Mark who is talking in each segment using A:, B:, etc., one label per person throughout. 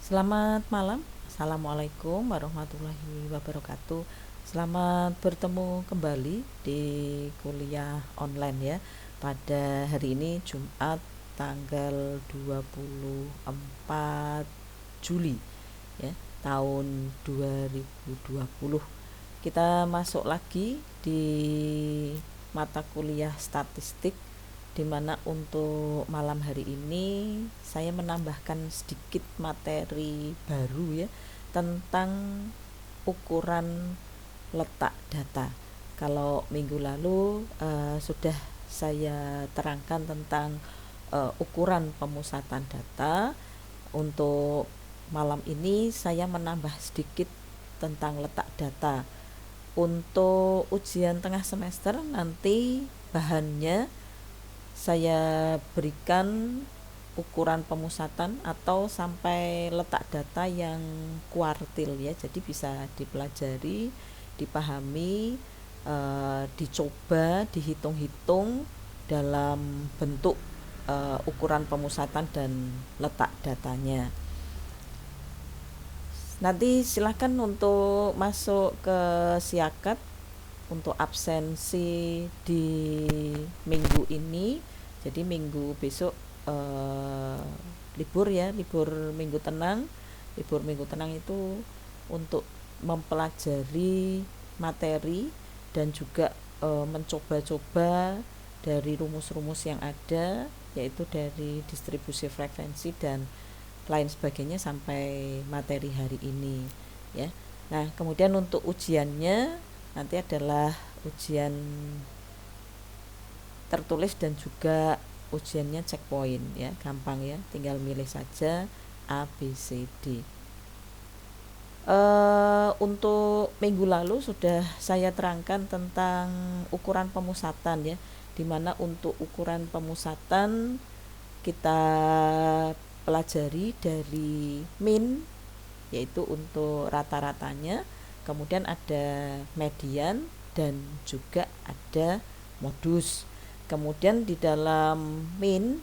A: Selamat malam, Assalamualaikum warahmatullahi wabarakatuh. Selamat bertemu kembali di kuliah online ya. Pada hari ini Jumat tanggal 24 Juli ya, tahun 2020. Kita masuk lagi di mata kuliah statistik, di mana untuk malam hari ini saya menambahkan sedikit materi baru ya tentang ukuran letak data. Kalau minggu lalu sudah saya terangkan tentang ukuran pemusatan data. Untuk malam ini saya menambah sedikit tentang letak data. Untuk ujian tengah semester nanti bahannya saya berikan ukuran pemusatan atau sampai letak data yang kuartil ya, jadi bisa dipelajari, dipahami, dicoba, dihitung-hitung dalam bentuk ukuran pemusatan dan letak datanya. Nanti silakan untuk masuk ke siakat untuk absensi di minggu ini. Jadi minggu besok libur ya, libur minggu tenang. Libur minggu tenang itu untuk mempelajari materi dan juga mencoba-coba dari rumus-rumus yang ada, yaitu dari distribusi frekuensi dan lain sebagainya sampai materi hari ini ya. Nah, kemudian untuk ujiannya nanti adalah ujian tertulis dan juga ujiannya checkpoint ya, gampang ya, tinggal milih saja A, B, C, D. Untuk minggu lalu sudah saya terangkan tentang ukuran pemusatan ya, dimana untuk ukuran pemusatan kita pelajari dari min, yaitu untuk rata-ratanya, kemudian ada median dan juga ada modus. Kemudian di dalam min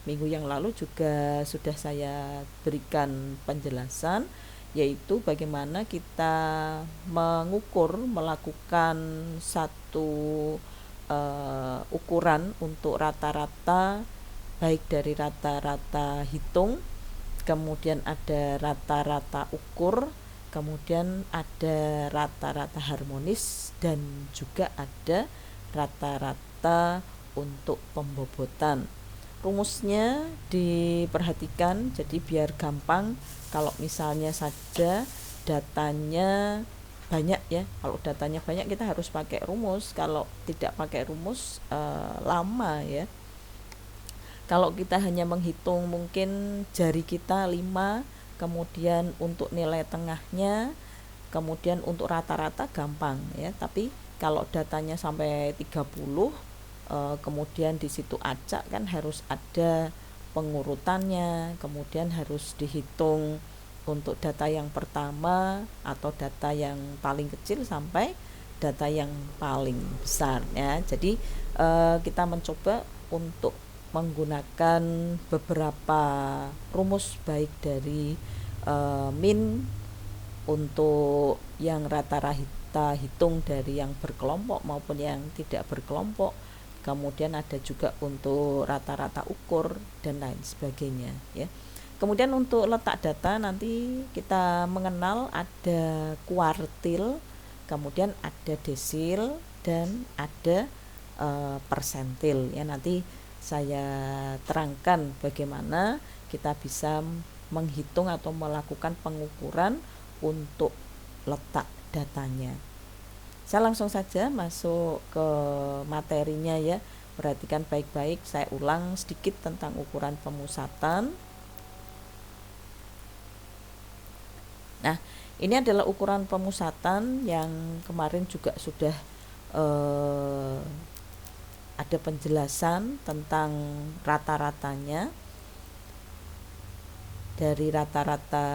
A: minggu yang lalu juga sudah saya berikan penjelasan, yaitu bagaimana kita mengukur, melakukan satu ukuran untuk rata-rata, baik dari rata-rata hitung, kemudian ada rata-rata ukur, kemudian ada rata-rata harmonis, dan juga ada rata-rata untuk pembobotan. Rumusnya diperhatikan, jadi biar gampang. Kalau misalnya saja datanya banyak ya, kalau datanya banyak kita harus pakai rumus, kalau tidak pakai rumus lama ya. Kalau kita hanya menghitung mungkin jari kita 5, kemudian untuk nilai tengahnya, kemudian untuk rata-rata gampang ya. Tapi kalau datanya sampai 30, kemudian di situ acak, kan harus ada pengurutannya, kemudian harus dihitung untuk data yang pertama atau data yang paling kecil sampai data yang paling besar ya. Jadi kita mencoba untuk menggunakan beberapa rumus, baik dari min untuk yang rata-rata hitung dari yang berkelompok maupun yang tidak berkelompok, kemudian ada juga untuk rata-rata ukur dan lain sebagainya ya. Kemudian untuk letak data nanti kita mengenal ada kuartil, kemudian ada desil, dan ada persentil ya. Nanti saya terangkan bagaimana kita bisa menghitung atau melakukan pengukuran untuk letak datanya. Saya langsung saja masuk ke materinya ya. Perhatikan baik-baik, saya ulang sedikit tentang ukuran pemusatan. Nah, ini adalah ukuran pemusatan yang kemarin juga sudah ada penjelasan tentang rata-ratanya, dari rata-rata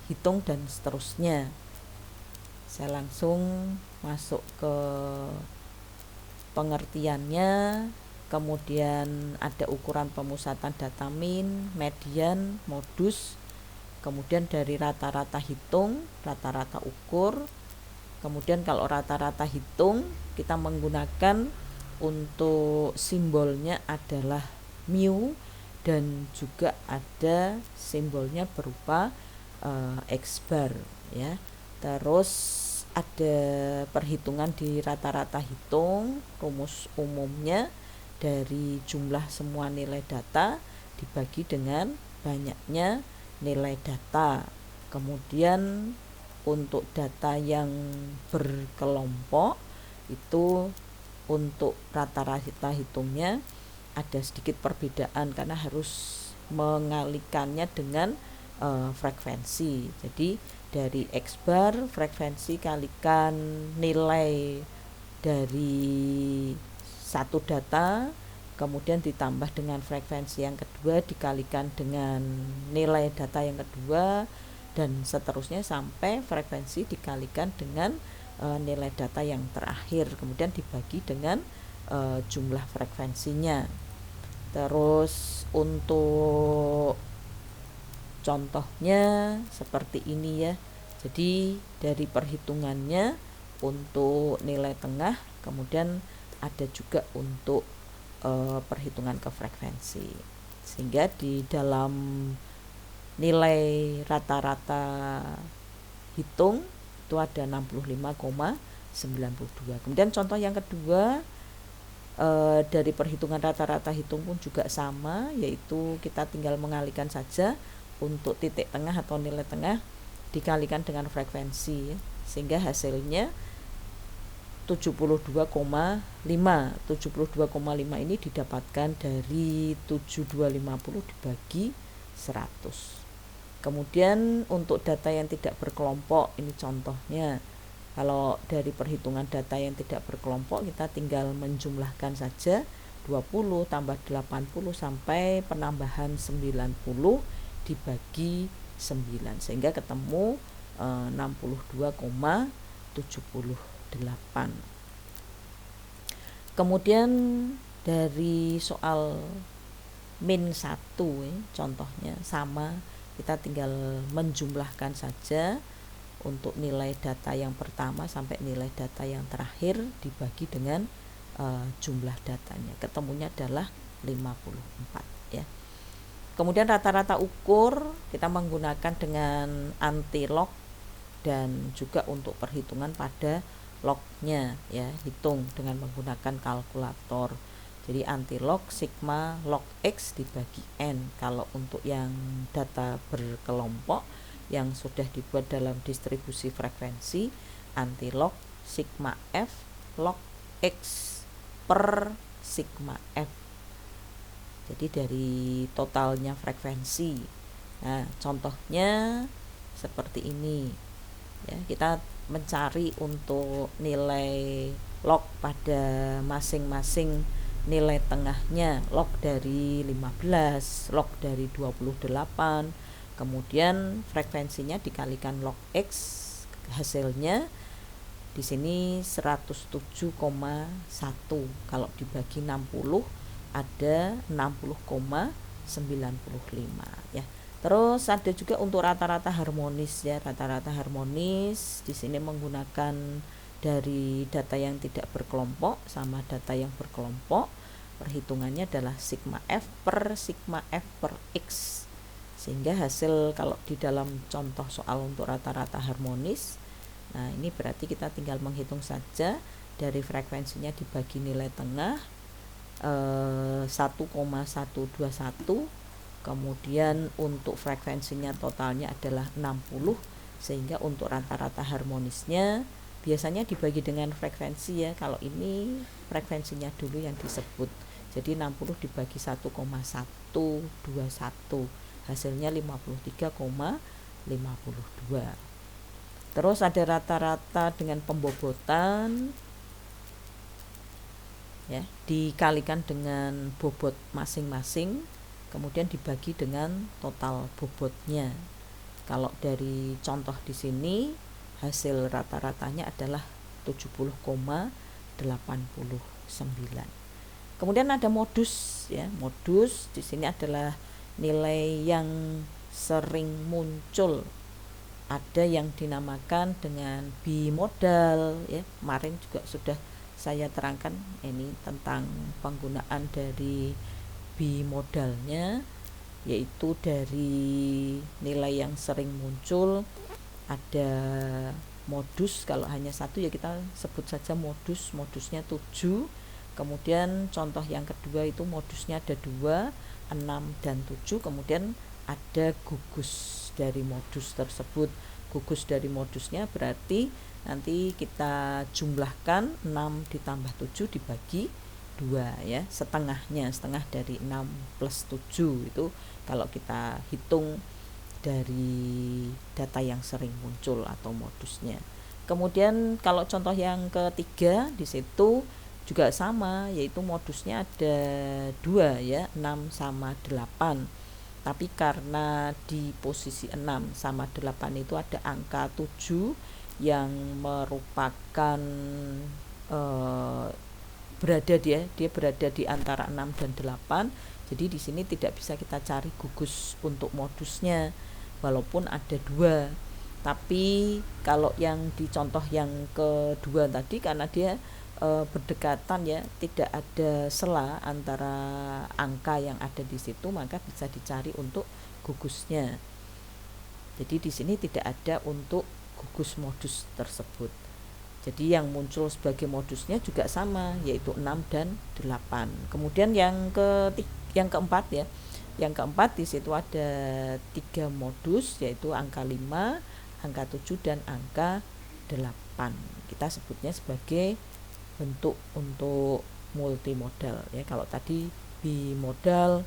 A: hitung dan seterusnya. Saya langsung masuk ke pengertiannya. Kemudian ada ukuran pemusatan data min, median, modus, kemudian dari rata-rata hitung, rata-rata ukur. Kemudian kalau rata-rata hitung kita menggunakan untuk simbolnya adalah mu, dan juga ada simbolnya berupa X bar ya. Terus ada perhitungan di rata-rata hitung. Rumus umumnya dari jumlah semua nilai data dibagi dengan banyaknya nilai data. Kemudian untuk data yang berkelompok itu untuk rata-rata hitungnya ada sedikit perbedaan karena harus mengalikannya dengan frekuensi. Jadi dari X bar frekuensi kalikan nilai dari satu data, kemudian ditambah dengan frekuensi yang kedua dikalikan dengan nilai data yang kedua, dan seterusnya sampai frekuensi dikalikan dengan nilai data yang terakhir, kemudian dibagi dengan jumlah frekuensinya. Terus untuk contohnya seperti ini ya. Jadi dari perhitungannya untuk nilai tengah, kemudian ada juga untuk perhitungan ke frekuensi, sehingga di dalam nilai rata-rata hitung itu ada 65,92. Kemudian contoh yang kedua, dari perhitungan rata-rata hitung pun juga sama, yaitu kita tinggal mengalihkan saja untuk titik tengah atau nilai tengah dikalikan dengan frekuensi, sehingga hasilnya 72,5. 72,5 ini didapatkan dari 7250 dibagi 100. Kemudian untuk data yang tidak berkelompok, ini contohnya. Kalau dari perhitungan data yang tidak berkelompok, kita tinggal menjumlahkan saja 20 tambah 80 sampai penambahan 90 dibagi 9, sehingga ketemu 62,78. Kemudian dari soal min 1 contohnya sama, kita tinggal menjumlahkan saja untuk nilai data yang pertama sampai nilai data yang terakhir dibagi dengan jumlah datanya, ketemunya adalah 54 ya. Kemudian rata-rata ukur kita menggunakan dengan anti log dan juga untuk perhitungan pada lognya ya, hitung dengan menggunakan kalkulator. Jadi anti log sigma log X dibagi N. Kalau untuk yang data berkelompok yang sudah dibuat dalam distribusi frekuensi, anti log sigma F log X per sigma F. Jadi dari totalnya frekuensi. Nah, contohnya seperti ini. Ya, kita mencari untuk nilai log pada masing-masing nilai tengahnya, log dari 15, log dari 28, kemudian frekuensinya dikalikan log X, hasilnya di sini 107,1. Kalau dibagi 60 ada 60,95 ya. Terus ada juga untuk rata-rata harmonis ya. Rata-rata harmonis di sini menggunakan dari data yang tidak berkelompok sama data yang berkelompok. Perhitungannya adalah sigma F per sigma F per X. Sehingga hasil kalau di dalam contoh soal untuk rata-rata harmonis, nah ini berarti kita tinggal menghitung saja dari frekuensinya dibagi nilai tengah 1,121, kemudian untuk frekuensinya totalnya adalah 60, sehingga untuk rata-rata harmonisnya biasanya dibagi dengan frekuensi ya. Kalau ini frekuensinya dulu yang disebut, jadi 60 dibagi 1,121, hasilnya 53,52. Terus ada rata-rata dengan pembobotan ya, dikalikan dengan bobot masing-masing, kemudian dibagi dengan total bobotnya. Kalau dari contoh di sini hasil rata-ratanya adalah 70,89. Kemudian ada modus ya. Modus di sini adalah nilai yang sering muncul. Ada yang dinamakan dengan bimodal ya. Kemarin juga sudah saya terangkan ini tentang penggunaan dari bimodalnya, yaitu dari nilai yang sering muncul ada modus. Kalau hanya satu ya kita sebut saja modusnya 7. Kemudian contoh yang kedua itu modusnya ada 2, 6 dan 7. Kemudian ada gugus dari modus tersebut. Gugus dari modusnya berarti nanti kita jumlahkan 6 ditambah 7 dibagi 2 ya, setengah dari 6 plus 7 itu kalau kita hitung dari data yang sering muncul atau modusnya. Kemudian kalau contoh yang ketiga di situ juga sama, yaitu modusnya ada 2 ya, 6 sama 8. Tapi karena di posisi 6 sama 8 itu ada angka 7 yang merupakan dia berada di antara 6 dan 8. Jadi di sini tidak bisa kita cari gugus untuk modusnya walaupun ada 2. Tapi kalau yang di contoh yang kedua tadi karena dia berdekatan ya, tidak ada sela antara angka yang ada di situ, maka bisa dicari untuk gugusnya. Jadi di sini tidak ada untuk gugus modus tersebut. Jadi yang muncul sebagai modusnya juga sama, yaitu 6 dan 8. Kemudian yang keempat ya. Yang keempat di situ ada 3 modus, yaitu angka 5, angka 7 dan angka 8. Kita sebutnya sebagai bentuk untuk multimodal ya. Kalau tadi bimodal,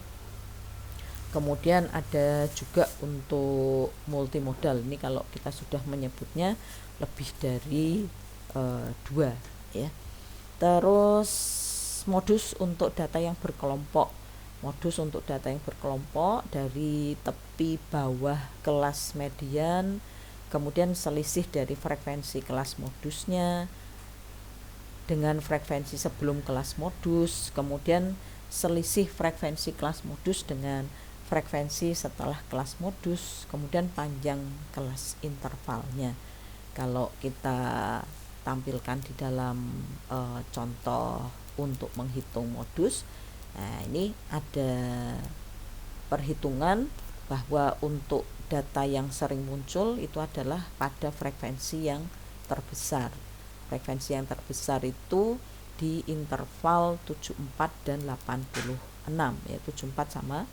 A: kemudian ada juga untuk multimodal. Ini kalau kita sudah menyebutnya lebih dari 2 ya. Terus modus untuk data yang berkelompok. Modus untuk data yang berkelompok dari tepi bawah kelas median, kemudian selisih dari frekuensi kelas modusnya dengan frekuensi sebelum kelas modus, kemudian selisih frekuensi kelas modus dengan frekuensi setelah kelas modus, kemudian panjang kelas intervalnya. Kalau kita tampilkan di dalam contoh untuk menghitung modus, nah ini ada perhitungan bahwa untuk data yang sering muncul itu adalah pada frekuensi yang terbesar. Frekuensi yang terbesar itu di interval 74 dan 86 ya, 74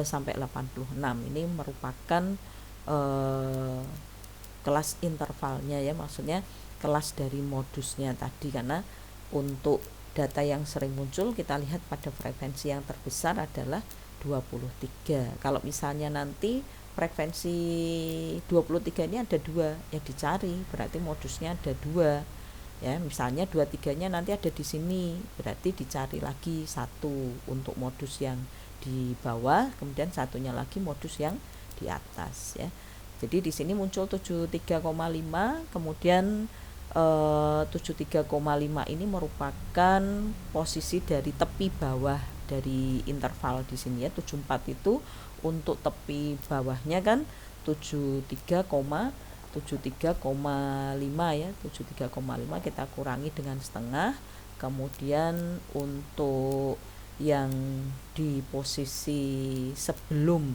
A: sampai 86. Ini merupakan kelas intervalnya ya, maksudnya kelas dari modusnya tadi, karena untuk data yang sering muncul kita lihat pada frekuensi yang terbesar adalah 23. Kalau misalnya nanti frekuensi 23 ini ada 2 yang dicari, berarti modusnya ada 2 ya. Misalnya 23-nya nanti ada di sini, berarti dicari lagi 1 untuk modus yang di bawah, kemudian satunya lagi modus yang di atas ya. Jadi di sini muncul 73,5, kemudian 73,5 ini merupakan posisi dari tepi bawah dari interval di sini ya. 74 itu untuk tepi bawahnya kan 73,5 ya, 73,5 kita kurangi dengan setengah. Kemudian untuk yang di posisi sebelum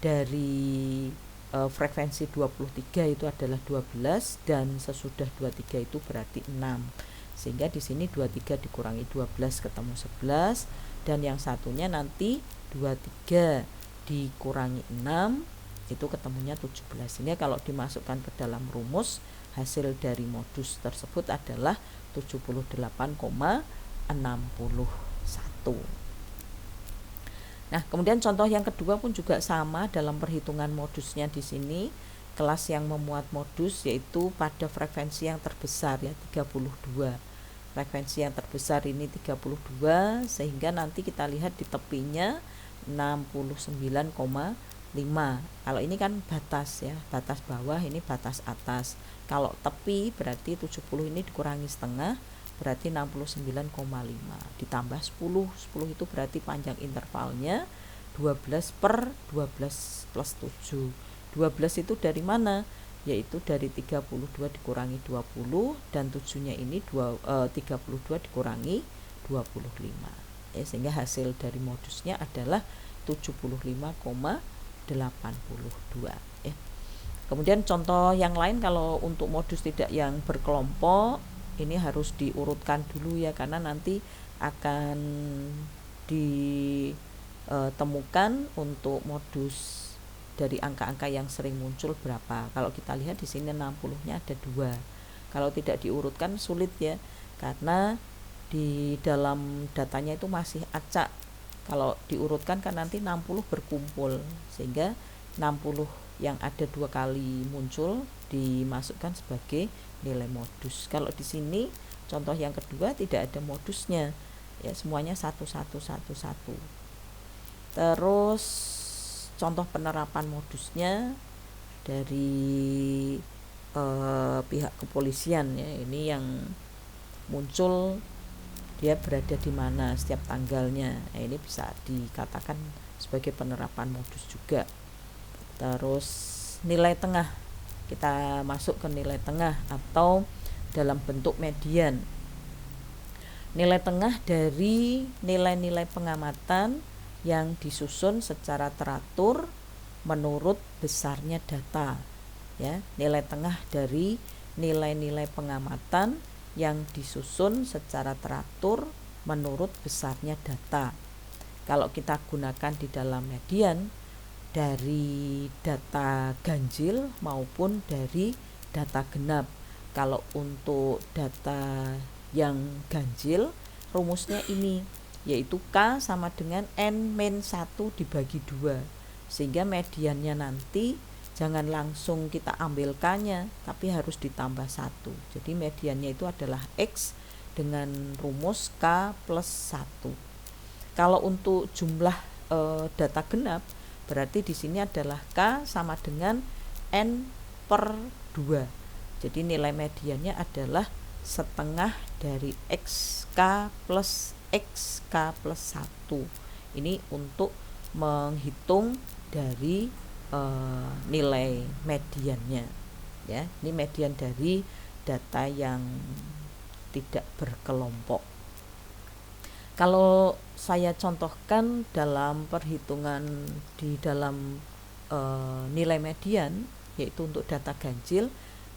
A: dari frekuensi 23 itu adalah 12 dan sesudah 23 itu berarti 6. Sehingga di sini 23 dikurangi 12 ketemu 11, dan yang satunya nanti 23 dikurangi 6 itu ketemunya 17. Ini kalau dimasukkan ke dalam rumus, hasil dari modus tersebut adalah 78,61. Nah, kemudian contoh yang kedua pun juga sama dalam perhitungan modusnya di sini. Kelas yang memuat modus yaitu pada frekuensi yang terbesar ya, 32. Frekuensi yang terbesar ini 32, sehingga nanti kita lihat di tepinya 69,5. Kalau ini kan batas ya, batas bawah, ini batas atas. Kalau tepi berarti 70 ini dikurangi setengah, berarti 69,5 ditambah 10 itu berarti panjang intervalnya, 12 per 12 plus 7. 12 itu dari mana? Yaitu dari 32 dikurangi 20, dan 7-nya ini 32 dikurangi 25. Sehingga hasil dari modusnya adalah 75,82. Kemudian contoh yang lain, kalau untuk modus tidak yang berkelompok, ini harus diurutkan dulu ya, karena nanti akan ditemukan untuk modus dari angka-angka yang sering muncul berapa. Kalau kita lihat di sini 60-nya ada 2. Kalau tidak diurutkan sulit ya, karena di dalam datanya itu masih acak. Kalau diurutkan kan nanti 60 berkumpul, sehingga 60 yang ada 2 kali muncul dimasukkan sebagai nilai modus. Kalau di sini contoh yang kedua tidak ada modusnya ya, semuanya 1. Terus contoh penerapan modusnya dari pihak kepolisian ya, ini yang muncul dia berada di mana setiap tanggalnya. Ini bisa dikatakan sebagai penerapan modus juga. Terus nilai tengah, kita masuk ke nilai tengah atau dalam bentuk median. Nilai tengah dari nilai-nilai pengamatan yang disusun secara teratur menurut besarnya data ya. Nilai tengah dari nilai-nilai pengamatan yang disusun secara teratur menurut besarnya data. Kalau kita gunakan di dalam median dari data ganjil maupun dari data genap. Kalau untuk data yang ganjil, rumusnya ini, yaitu K sama dengan N-1 dibagi 2. Sehingga mediannya nanti jangan langsung kita ambil K-nya, tapi harus ditambah 1. Jadi mediannya itu adalah X dengan rumus K plus 1. Kalau untuk jumlah data genap, berarti di sini adalah K sama dengan N per 2. Jadi nilai mediannya adalah setengah dari XK plus XK plus 1. Ini untuk menghitung dari nilai mediannya ya. Ini median dari data yang tidak berkelompok. Kalau saya contohkan dalam perhitungan di dalam nilai median, yaitu untuk data ganjil,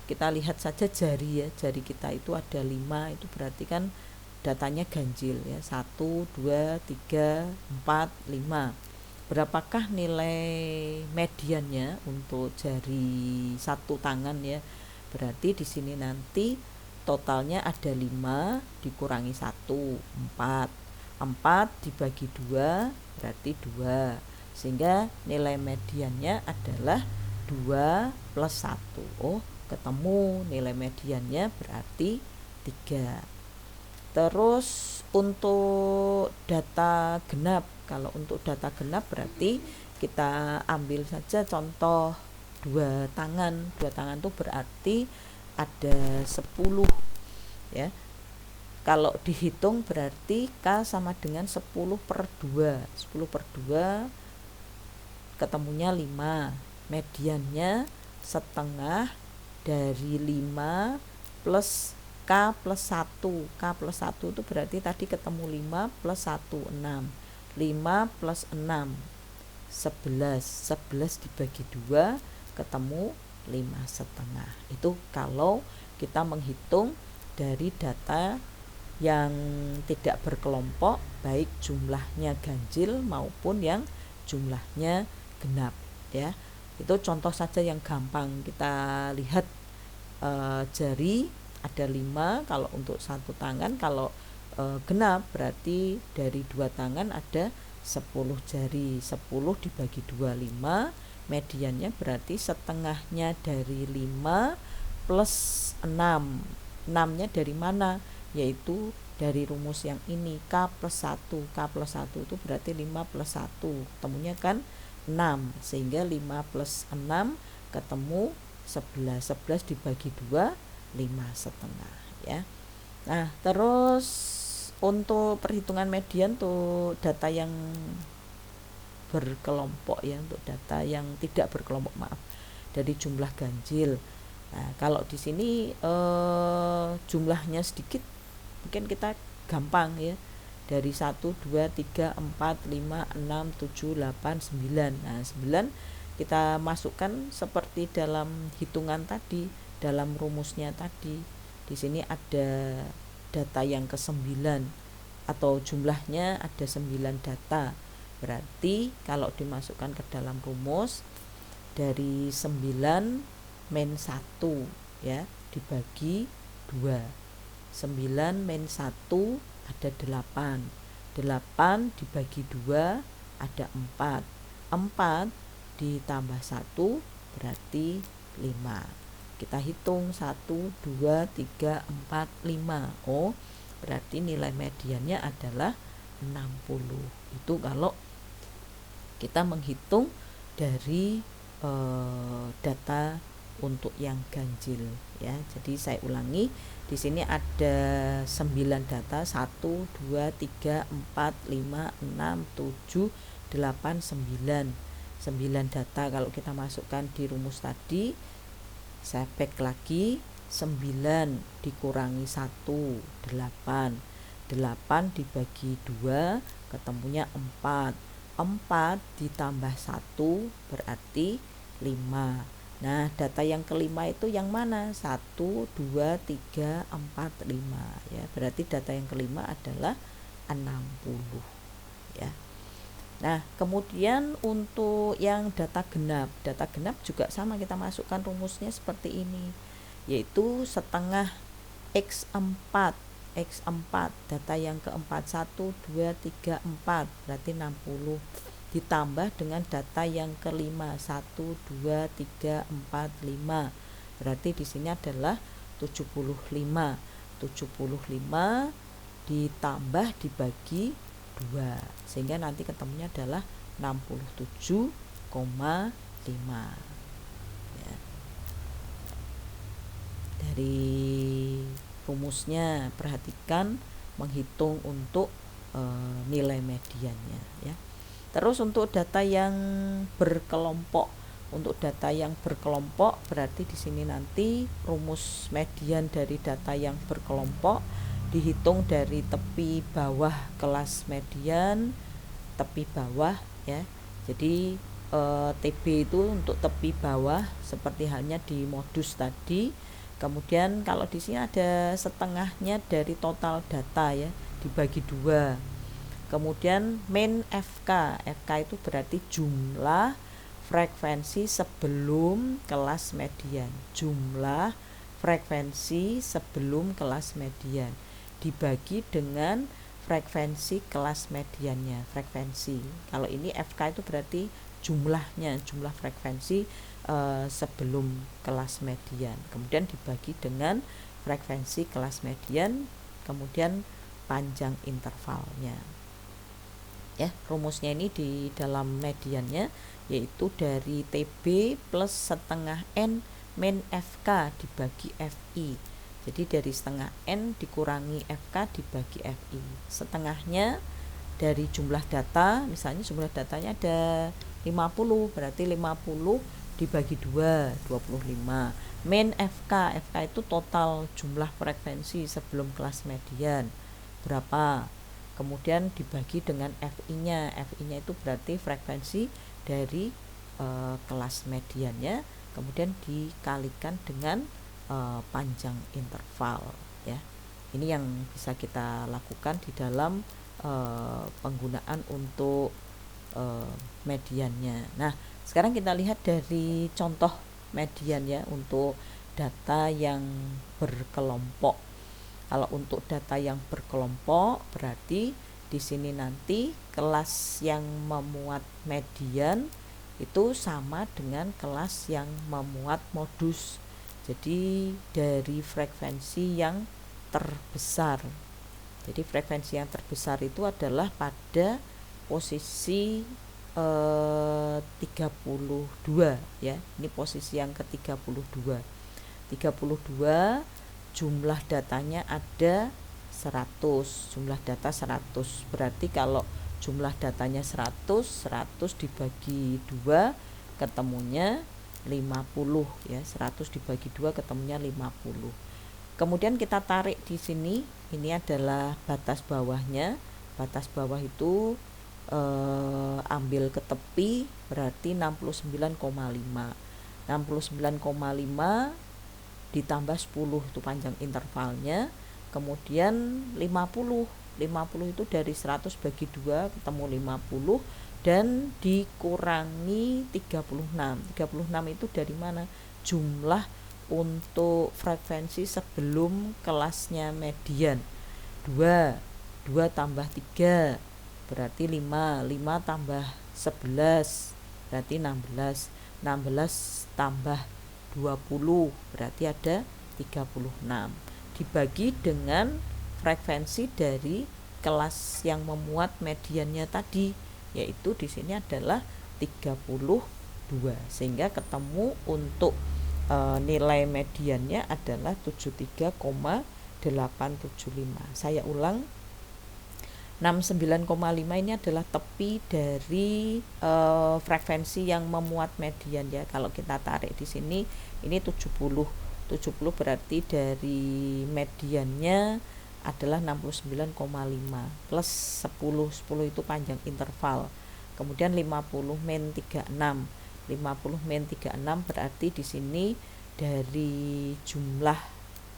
A: kita lihat saja jari ya, jari kita itu ada 5, itu berarti kan datanya ganjil ya, 1, 2, 3, 4, 5. Berapakah nilai mediannya untuk jari satu tangan ya? Berarti di sini nanti totalnya ada 5 dikurangi 1, 4. 4 dibagi 2 berarti 2. Sehingga nilai mediannya adalah 2 plus 1. Oh, ketemu nilai mediannya berarti 3. Terus untuk data genap, kalau untuk data genap berarti kita ambil saja contoh 2 tangan. 2 tangan itu berarti ada 10 ya. Kalau dihitung berarti K sama dengan 10 per 2. 10 per 2 ketemunya 5. Mediannya setengah dari 5 plus K plus 1. K plus 1 itu berarti tadi ketemu 5 plus 1, 6. 5 plus 6, 11. 11 dibagi 2 ketemu 5,5. Itu kalau kita menghitung dari data yang tidak berkelompok, baik jumlahnya ganjil maupun yang jumlahnya genap ya. Itu contoh saja yang gampang. Kita lihat jari ada 5 kalau untuk satu tangan. Kalau genap berarti dari 2 tangan ada 10 jari. 10 dibagi 2, 5. Mediannya berarti setengahnya dari 5 plus 6. 6 nya dari mana? Yaitu dari rumus yang ini, K plus 1. K plus 1 itu berarti 5 plus 1. Ketemunya kan 6. Sehingga 5 plus 6 ketemu 11. 11 dibagi 2, 5,5 ya. Nah, terus untuk perhitungan median tuh data yang berkelompok ya, untuk data yang tidak berkelompok, maaf, dari jumlah ganjil. Nah, kalau di sini jumlahnya sedikit, mungkin kita gampang ya, dari 1, 2, 3, 4, 5, 6, 7, 8, 9. Nah, 9 kita masukkan seperti dalam hitungan tadi, dalam rumusnya tadi. Di sini ada data yang ke-9 atau jumlahnya ada 9 data. Berarti kalau dimasukkan ke dalam rumus, dari 9 min 1 ya, dibagi 2. 9 min 1 ada 8. 8 dibagi 2 ada 4. 4 ditambah 1 berarti 5. Kita hitung 1, 2, 3, 4, 5. Oh, berarti nilai mediannya adalah 60. Itu kalau kita menghitung dari data untuk yang ganjil ya. Jadi saya ulangi, di sini ada 9 data, 1, 2, 3, 4, 5, 6, 7, 8, 9. 9 data kalau kita masukkan di rumus tadi, saya back lagi, 9 dikurangi 1, 8. 8 dibagi 2 ketemunya 4. 4 ditambah 1 berarti 5. Nah, data yang kelima itu yang mana? 1, 2, 3, 4, 5 ya. Berarti data yang kelima adalah 60 ya. Nah, kemudian untuk yang data genap juga sama, kita masukkan rumusnya seperti ini, yaitu setengah X4. Data yang keempat 1, 2, 3, 4 berarti 60, ditambah dengan data yang kelima 1, 2, 3, 4, 5 berarti di sini adalah 75. 75 ditambah dibagi 2 sehingga nanti ketemunya adalah 67,5 ya. Dari rumusnya perhatikan menghitung untuk nilai mediannya ya. Terus untuk data yang berkelompok, berarti di sini nanti rumus median dari data yang berkelompok dihitung dari tepi bawah kelas median, tepi bawah ya. Jadi TB itu untuk tepi bawah seperti halnya di modus tadi. Kemudian kalau di sini ada setengahnya dari total data ya, dibagi 2. Kemudian min FK. FK itu berarti jumlah frekuensi sebelum kelas median. Jumlah frekuensi sebelum kelas median dibagi dengan frekuensi kelas mediannya. Frekuensi. Kalau ini FK itu berarti jumlahnya, jumlah frekuensi sebelum kelas median, kemudian dibagi dengan frekuensi kelas median, kemudian panjang intervalnya ya. Rumusnya ini di dalam mediannya yaitu dari TB plus setengah N min FK dibagi FI. Jadi dari setengah N dikurangi FK dibagi FI. Setengahnya dari jumlah data, misalnya jumlah datanya ada 50, berarti 50 dibagi 2, 25. Min FK, FK itu total jumlah frekuensi sebelum kelas median berapa, kemudian dibagi dengan FI-nya. FI-nya itu berarti frekuensi dari kelas mediannya, kemudian dikalikan dengan panjang interval ya. Ini yang bisa kita lakukan di dalam penggunaan untuk mediannya. Nah, sekarang kita lihat dari contoh median ya untuk data yang berkelompok. Kalau untuk data yang berkelompok berarti di sini nanti kelas yang memuat median itu sama dengan kelas yang memuat modus. Jadi dari frekuensi yang terbesar. Jadi frekuensi yang terbesar itu adalah pada posisi 32 ya. Ini posisi yang ke-32. 32 jumlah datanya ada 100. Jumlah data 100. Berarti kalau jumlah datanya 100 dibagi 2 ketemunya 50 ya. 100 dibagi 2 ketemunya 50. Kemudian kita tarik di sini, ini adalah batas bawahnya. Batas bawah itu ambil ke tepi berarti 69,5. 69,5 ditambah 10 itu panjang intervalnya. Kemudian 50 itu dari 100 bagi 2 ketemu 50 dan dikurangi 36. 36 itu dari mana? Jumlah untuk frekuensi sebelum kelasnya median. 2 tambah 3 berarti 5 tambah 11 berarti 16 tambah 20 berarti ada 36 dibagi dengan frekuensi dari kelas yang memuat mediannya tadi, yaitu di sini adalah 32, sehingga ketemu untuk nilai mediannya adalah 73,875. Saya ulang, 69,5 ini adalah tepi dari frekuensi yang memuat median ya. Kalau kita tarik di sini ini 70 berarti dari mediannya adalah 69,5 plus 10 itu panjang interval. Kemudian 50 min 36 berarti di sini dari jumlah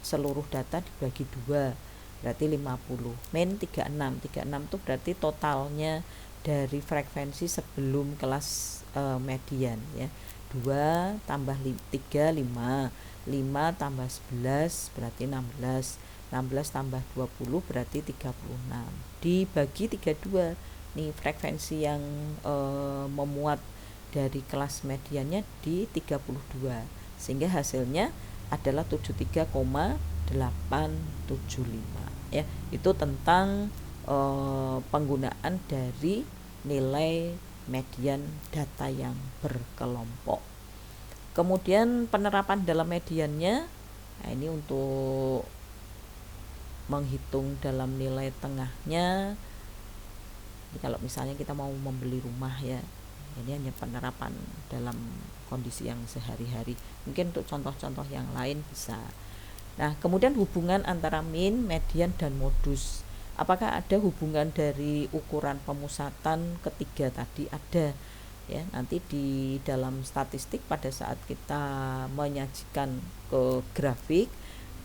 A: seluruh data dibagi 2 berarti 50 min 36 itu berarti totalnya dari frekuensi sebelum kelas median ya. 2 tambah 3 5 tambah 11 berarti 16 tambah 20 berarti 36 dibagi 32. Nih frekuensi yang memuat dari kelas mediannya di 32, sehingga hasilnya adalah 73,875 ya. Itu tentang penggunaan dari nilai median data yang berkelompok. Kemudian penerapan dalam mediannya, nah ini untuk menghitung dalam nilai tengahnya. Kalau misalnya kita mau membeli rumah ya, ini hanya penerapan dalam kondisi yang sehari-hari. Mungkin untuk contoh-contoh yang lain bisa. Nah, kemudian hubungan antara min, median, dan modus. Apakah ada hubungan dari ukuran pemusatan ketiga tadi? Ada ya. Nanti di dalam statistik pada saat kita menyajikan ke grafik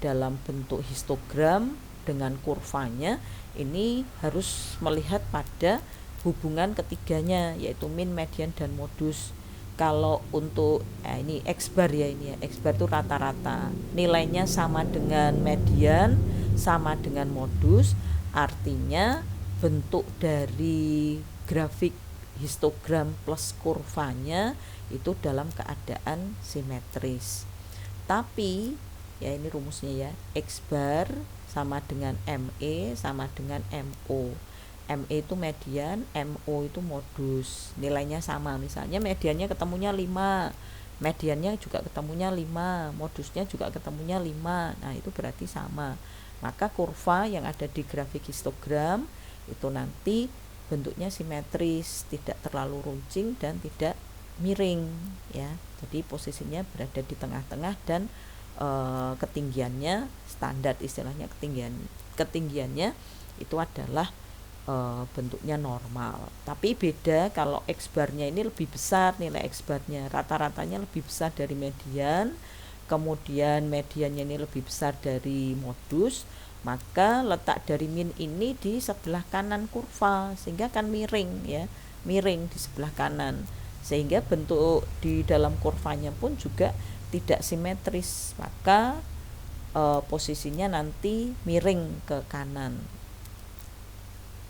A: dalam bentuk histogram dengan kurvanya, ini harus melihat pada hubungan ketiganya, yaitu min, median, dan modus. Kalau untuk ini X bar ya, ini ya, X bar itu rata-rata, nilainya sama dengan median, sama dengan modus, artinya bentuk dari grafik histogram plus kurvanya itu dalam keadaan simetris. Tapi ya ini rumusnya ya, X bar sama dengan ME sama dengan MO. ME itu median, MO itu modus. Nilainya sama, misalnya mediannya ketemunya 5, mediannya juga ketemunya 5, modusnya juga ketemunya 5. Nah, itu berarti sama. Maka kurva yang ada di grafik histogram itu nanti bentuknya simetris, tidak terlalu runcing dan tidak miring ya. Jadi posisinya berada di tengah-tengah dan ketinggiannya standar, istilahnya ketinggiannya itu adalah bentuknya normal. Tapi beda kalau X barnya ini lebih besar, nilai X barnya rata-ratanya lebih besar dari median, kemudian mediannya ini lebih besar dari modus, maka letak dari min ini di sebelah kanan kurva, sehingga akan miring ya, miring di sebelah kanan, sehingga bentuk di dalam kurvanya pun juga tidak simetris, maka posisinya nanti miring ke kanan.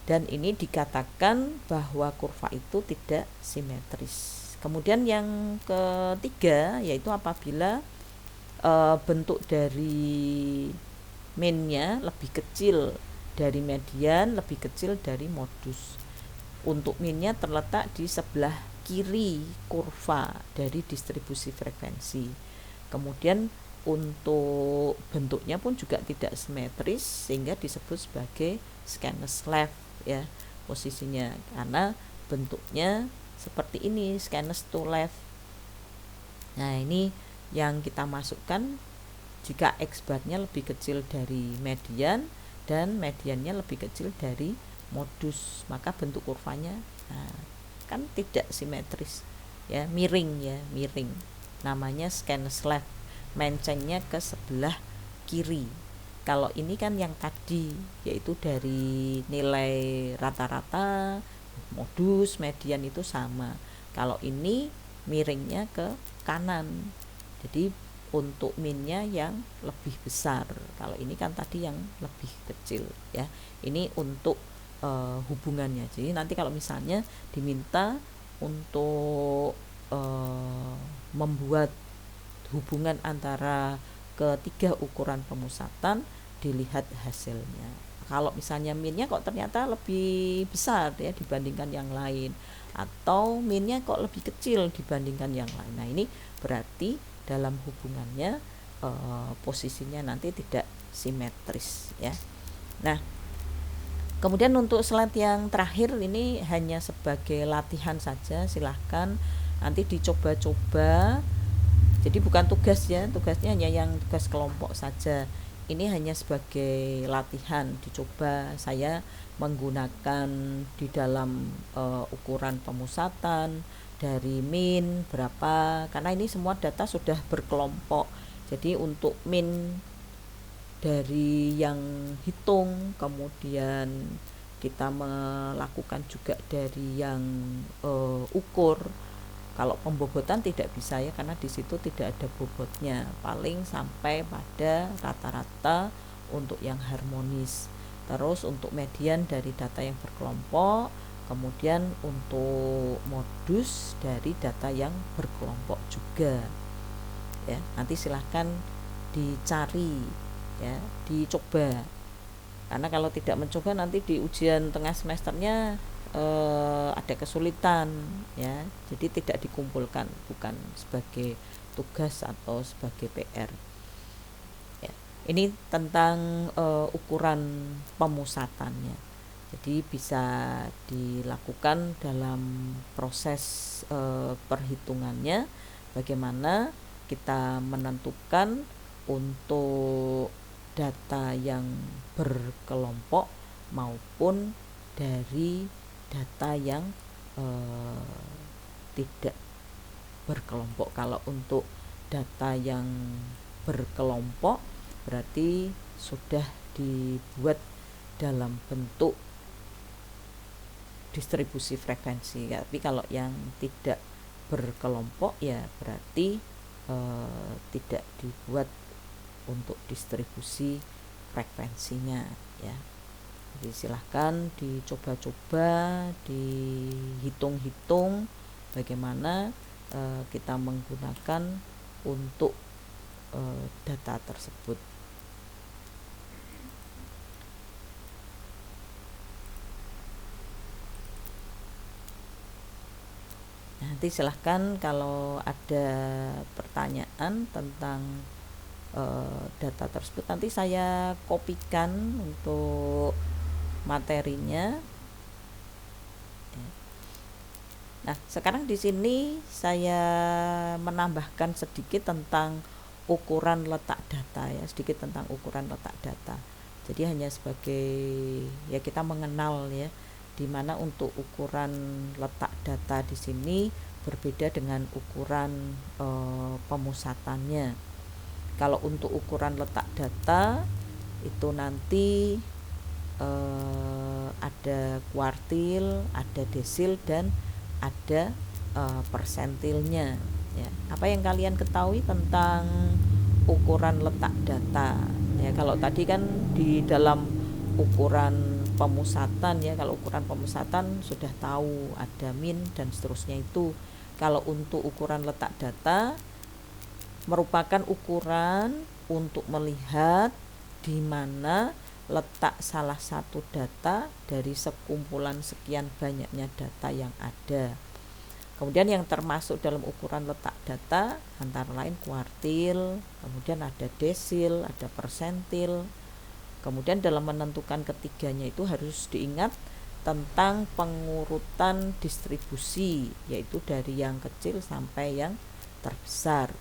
A: Dan ini dikatakan bahwa kurva itu tidak simetris. Kemudian yang ketiga yaitu apabila bentuk dari minnya lebih kecil dari median, lebih kecil dari modus. Untuk minnya terletak di sebelah kiri kurva dari distribusi frekuensi. Kemudian untuk bentuknya pun juga tidak simetris, sehingga disebut sebagai Skene's left ya. posisinya, karena bentuknya seperti ini, skenes to left. Nah, ini yang kita masukkan jika X barnya lebih kecil dari median dan mediannya lebih kecil dari modus, maka bentuk kurvanya kan tidak simetris ya, miring ya, miring. Namanya skenes left, mencengnya ke sebelah kiri. Kalau ini kan yang tadi, yaitu dari nilai rata-rata, modus, median itu sama. Kalau ini miringnya ke kanan, jadi untuk minnya yang lebih besar. Kalau ini kan tadi yang lebih kecil ya. Ini untuk hubungannya. Jadi nanti kalau misalnya diminta untuk membuat hubungan antara ketiga ukuran pemusatan, dilihat hasilnya. Kalau misalnya minnya kok ternyata lebih besar ya dibandingkan yang lain, atau minnya kok lebih kecil dibandingkan yang lain. Nah, ini berarti dalam hubungannya posisinya nanti tidak simetris ya. Nah, kemudian untuk slide yang terakhir ini hanya sebagai latihan saja, silahkan nanti dicoba-coba. Jadi bukan tugas ya, tugasnya hanya yang tugas kelompok saja. Ini hanya sebagai latihan, dicoba. Saya menggunakan di dalam ukuran pemusatan dari min berapa, karena ini semua data sudah berkelompok. Jadi untuk min dari yang hitung, kemudian kita melakukan juga dari yang ukur. Kalau pembobotan tidak bisa ya, karena di situ tidak ada bobotnya, paling sampai pada rata-rata untuk yang harmonis. Terus untuk median dari data yang berkelompok, kemudian untuk modus dari data yang berkelompok juga ya. Nanti silahkan dicari ya, dicoba, karena kalau tidak mencoba nanti di ujian tengah semesternya ada kesulitan ya. Jadi tidak dikumpulkan, bukan sebagai tugas atau sebagai PR ya. Ini tentang ukuran pemusatannya. Jadi bisa dilakukan dalam proses perhitungannya, bagaimana kita menentukan untuk data yang berkelompok maupun dari data yang tidak berkelompok. Kalau untuk data yang berkelompok berarti sudah dibuat dalam bentuk distribusi frekuensi. Tapi kalau yang tidak berkelompok ya berarti tidak dibuat untuk distribusi frekuensinya ya. Jadi silahkan dicoba-coba, dihitung-hitung bagaimana kita menggunakan untuk data tersebut. Nanti silahkan kalau ada pertanyaan tentang data tersebut, nanti saya kopikan untuk materinya. Nah, sekarang di sini saya menambahkan sedikit tentang ukuran letak data ya, sedikit tentang ukuran letak data. Jadi hanya sebagai ya kita mengenal ya, di mana untuk ukuran letak data di sini berbeda dengan ukuran pemusatannya. Kalau untuk ukuran letak data itu nanti ada kuartil, ada desil, dan ada persentilnya ya. Apa yang kalian ketahui tentang ukuran letak data ya? Kalau tadi kan di dalam ukuran pemusatan ya, kalau ukuran pemusatan sudah tahu ada min dan seterusnya itu. Kalau untuk ukuran letak data merupakan ukuran untuk melihat di mana letak salah satu data dari sekumpulan sekian banyaknya data yang ada. Kemudian yang termasuk dalam ukuran letak data antara lain kuartil, kemudian ada desil, ada persentil. Kemudian dalam menentukan ketiganya itu harus diingat tentang pengurutan distribusi, yaitu dari yang kecil sampai yang terbesar.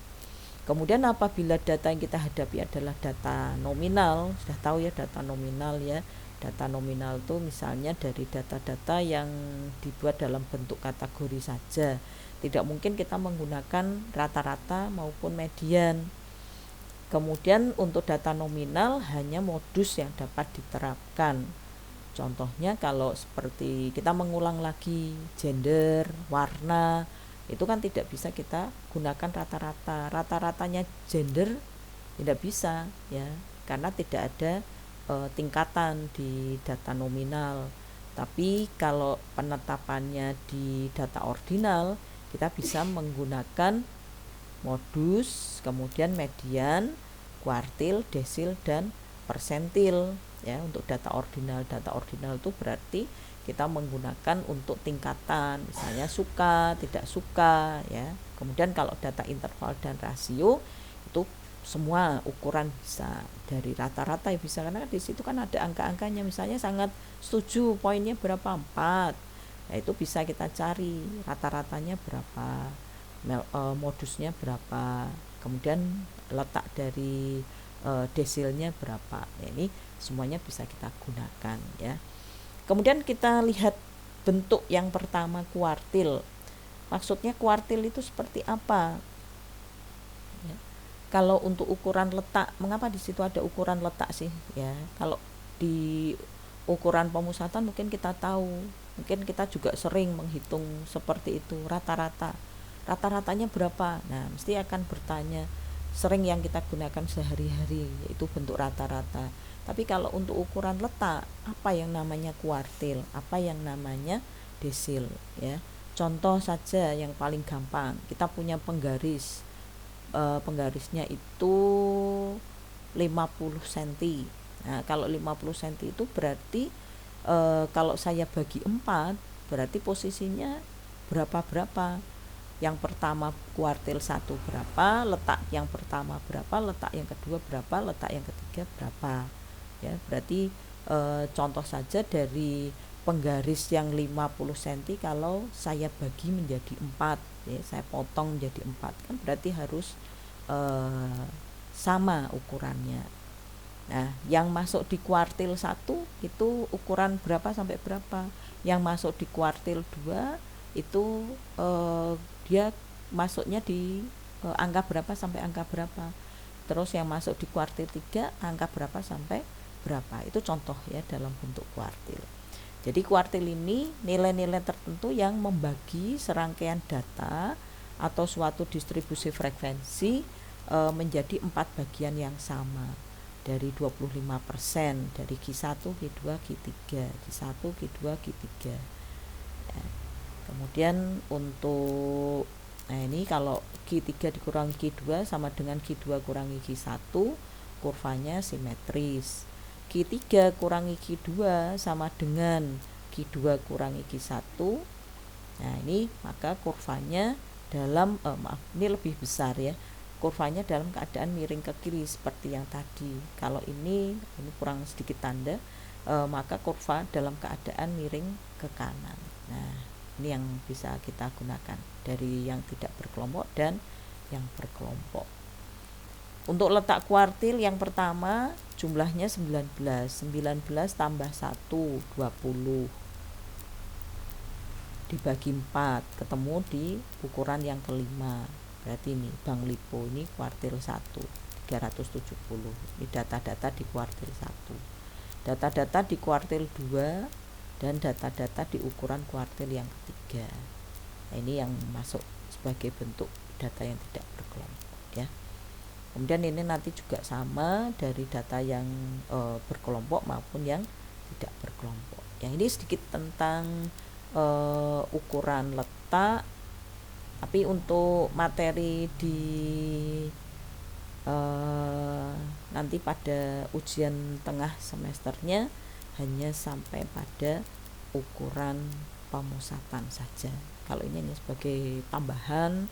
A: Kemudian apabila data yang kita hadapi adalah data nominal, sudah tahu ya data nominal ya. Data nominal itu misalnya dari data-data yang dibuat dalam bentuk kategori saja. Tidak mungkin kita menggunakan rata-rata maupun median. Kemudian untuk data nominal hanya modus yang dapat diterapkan. Contohnya kalau seperti kita mengulang lagi gender, warna, itu kan tidak bisa kita gunakan rata-rata. Rata-ratanya gender tidak bisa ya, karena tidak ada tingkatan di data nominal. Tapi kalau penetapannya di data ordinal, kita bisa menggunakan modus, kemudian median, kuartil, desil, dan persentil ya. Untuk data ordinal itu berarti kita menggunakan untuk tingkatan, misalnya suka, tidak suka ya. Kemudian kalau data interval dan rasio itu semua ukuran bisa, dari rata-rata ya bisa, karena di situ kan ada angka-angkanya, misalnya sangat setuju poinnya berapa, 4. Nah, itu bisa kita cari rata-ratanya berapa, modusnya berapa, kemudian letak dari desilnya berapa. Nah, ini semuanya bisa kita gunakan ya. Kemudian kita lihat bentuk yang pertama, kuartil. Maksudnya kuartil itu seperti apa ya. Kalau untuk ukuran letak, mengapa di situ ada ukuran letak sih ya? Kalau di ukuran pemusatan mungkin kita tahu, mungkin kita juga sering menghitung seperti itu, rata-ratanya berapa. Nah, mesti akan bertanya, sering yang kita gunakan sehari-hari yaitu bentuk rata-rata. Tapi kalau untuk ukuran letak, apa yang namanya kuartil, apa yang namanya desil ya. Contoh saja yang paling gampang, kita punya penggaris, penggarisnya itu 50 cm. Nah, kalau 50 cm itu berarti kalau saya bagi 4, berarti posisinya berapa-berapa. Yang pertama kuartil 1 berapa, letak yang pertama berapa, letak yang kedua berapa, letak yang ketiga berapa ya. Berarti contoh saja dari penggaris yang 50 cm, kalau saya bagi menjadi 4 ya, saya potong menjadi 4, kan berarti harus sama ukurannya. Nah, yang masuk di kuartil 1 itu ukuran berapa sampai berapa, yang masuk di kuartil 2 itu dia masuknya di angka berapa sampai angka berapa, terus yang masuk di kuartil 3 angka berapa sampai berapa. Itu contoh ya dalam bentuk kuartil. Jadi kuartil ini nilai-nilai tertentu yang membagi serangkaian data atau suatu distribusi frekuensi menjadi 4 bagian yang sama dari 25%, dari Q1, Q2, Q3, Q1, Q2, Q3 ya. Kemudian untuk ini kalau Q3 dikurangi Q2 sama dengan Q2 kurangi Q1, kurvanya simetris. Q3 kurangi Q2 sama dengan Q2 kurangi Q1. Nah, ini maka kurvanya dalam ini lebih besar ya. Kurvanya dalam keadaan miring ke kiri seperti yang tadi. Kalau ini kurang sedikit tanda, maka kurva dalam keadaan miring ke kanan. Nah, ini yang bisa kita gunakan dari yang tidak berkelompok dan yang berkelompok. Untuk letak kuartil yang pertama jumlahnya 19 tambah 1, 20 dibagi 4 ketemu di ukuran yang kelima. Berarti ini Bank Lipo ini kuartil 1 370. Ini data-data di kuartil 1, data-data di kuartil 2, dan data-data di ukuran kuartil yang ketiga. Nah, ini yang masuk sebagai bentuk data yang tidak berkelompok ya. Kemudian ini nanti juga sama dari data yang berkelompok maupun yang tidak berkelompok. Yang ini sedikit tentang ukuran letak. Tapi untuk materi di nanti pada ujian tengah semesternya hanya sampai pada ukuran pemusatan saja. Kalau ini sebagai tambahan,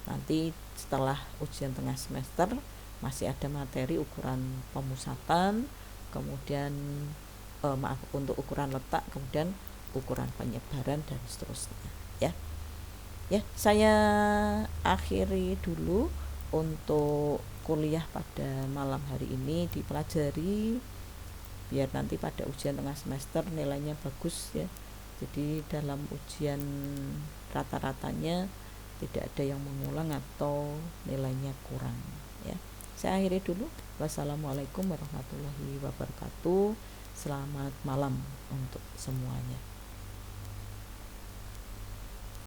A: nanti setelah ujian tengah semester masih ada materi ukuran pemusatan, kemudian untuk ukuran letak, kemudian ukuran penyebaran dan seterusnya ya. Ya, saya akhiri dulu untuk kuliah pada malam hari ini. Dipelajari biar nanti pada ujian tengah semester nilainya bagus ya. Jadi dalam ujian rata-ratanya tidak ada yang mengulang atau nilainya kurang ya. Saya akhiri dulu. Wassalamualaikum warahmatullahi wabarakatuh. Selamat malam untuk semuanya.